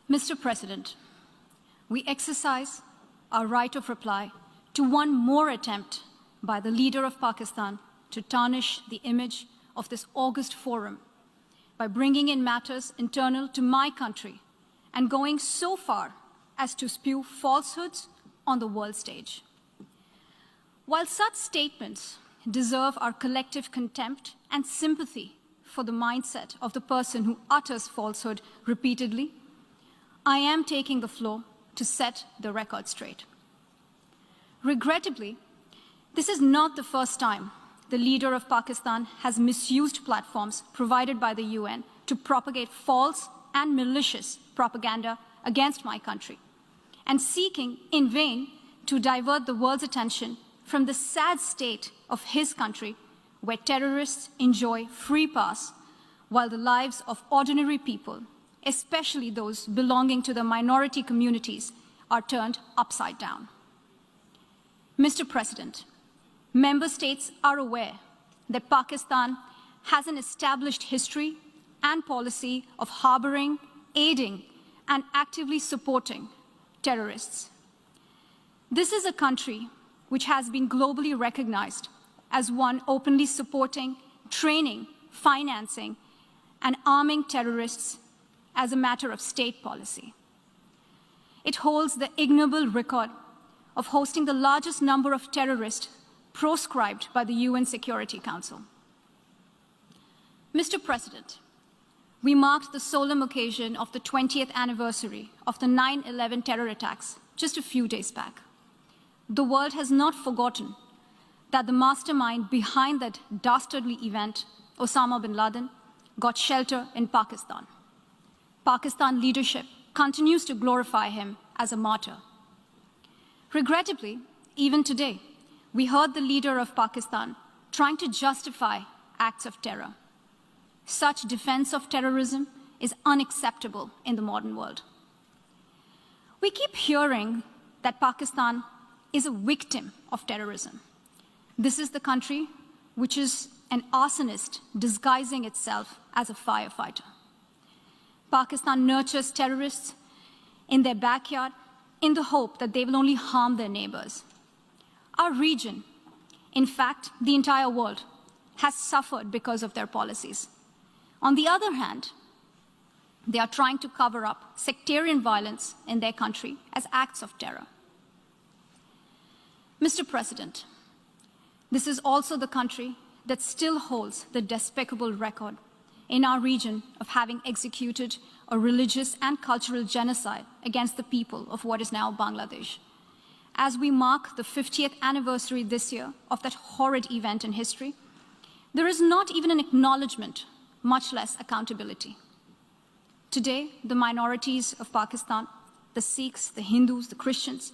Mr. President, we exercise our right of reply to one more attempt by the leader of Pakistan to tarnish the image of this august forum by bringing in matters internal to my country and going so far as to spew falsehoods on the world stage. While such statements deserve our collective contempt and sympathy for the mindset of the person who utters falsehood repeatedly, I am taking the floor to set the record straight. Regrettably, this is not the first time the leader of Pakistan has misused platforms provided by the UN to propagate false and malicious propaganda against my country, and seeking in vain to divert the world's attention from the sad state of his country, where terrorists enjoy free pass while the lives of ordinary people, especially those belonging to the minority communities, are turned upside down. Mr. President, member states are aware that Pakistan has an established history and policy of harboring, aiding, and actively supporting terrorists. This is a country which has been globally recognized as one openly supporting, training, financing, and arming terrorists as a matter of state policy. It holds the ignoble record of hosting the largest number of terrorists proscribed by the UN Security Council. Mr. President, we marked the solemn occasion of the 20th anniversary of the 9/11 terror attacks just a few days back. The world has not forgotten that the mastermind behind that dastardly event, Osama bin Laden, got shelter in Pakistan. Pakistan leadership continues to glorify him as a martyr. Regrettably, even today, we heard the leader of Pakistan trying to justify acts of terror. Such defense of terrorism is unacceptable in the modern world. We keep hearing that Pakistan is a victim of terrorism. This is the country which is an arsonist disguising itself as a firefighter. Pakistan nurtures terrorists in their backyard in the hope that they will only harm their neighbors. Our region, in fact, the entire world, has suffered because of their policies. On the other hand, they are trying to cover up sectarian violence in their country as acts of terror. Mr. President, this is also the country that still holds the despicable record in our region of having executed a religious and cultural genocide against the people of what is now Bangladesh. As we mark the 50th anniversary this year of that horrid event in history, there is not even an acknowledgement, much less accountability. Today, the minorities of Pakistan, the Sikhs, the Hindus, the Christians,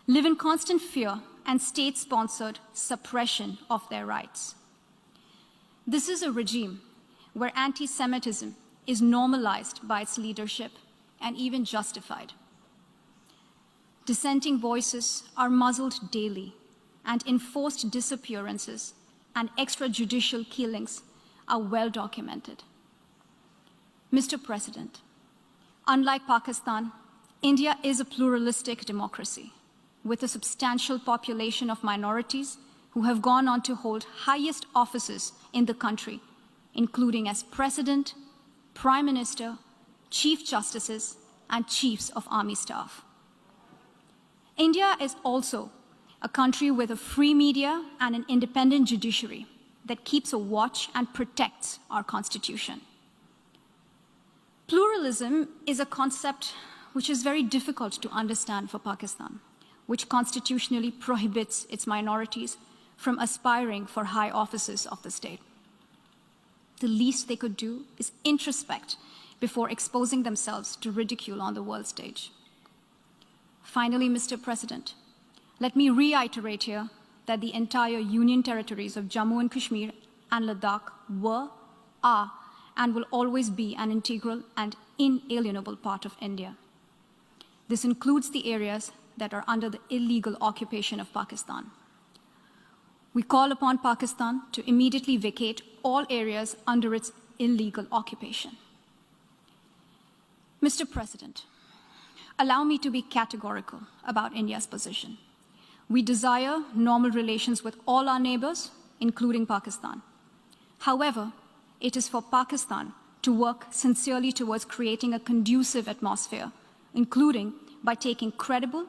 live in constant fear and state-sponsored suppression of their rights. This is a regime where anti-Semitism is normalized by its leadership and even justified. Dissenting voices are muzzled daily, and enforced disappearances and extrajudicial killings are well documented. Mr. President, unlike Pakistan, India is a pluralistic democracy with a substantial population of minorities who have gone on to hold highest offices in the country, including as President, Prime Minister, Chief Justices, and Chiefs of Army Staff. India is also a country with a free media and an independent judiciary that keeps a watch and protects our Constitution. Pluralism is a concept which is very difficult to understand for Pakistan, which constitutionally prohibits its minorities from aspiring for high offices of the state. The least they could do is introspect before exposing themselves to ridicule on the world stage. Finally, Mr. President, let me reiterate here that the entire Union territories of Jammu and Kashmir and Ladakh were, are, and will always be an integral and inalienable part of India. This includes the areas that are under the illegal occupation of Pakistan. We call upon Pakistan to immediately vacate all areas under its illegal occupation. Mr. President, allow me to be categorical about India's position. We desire normal relations with all our neighbors, including Pakistan. However, it is for Pakistan to work sincerely towards creating a conducive atmosphere, including by taking credible,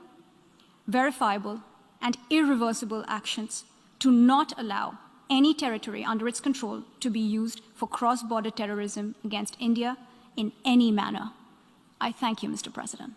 verifiable, and irreversible actions to not allow any territory under its control to be used for cross-border terrorism against India in any manner. I thank you, Mr. President.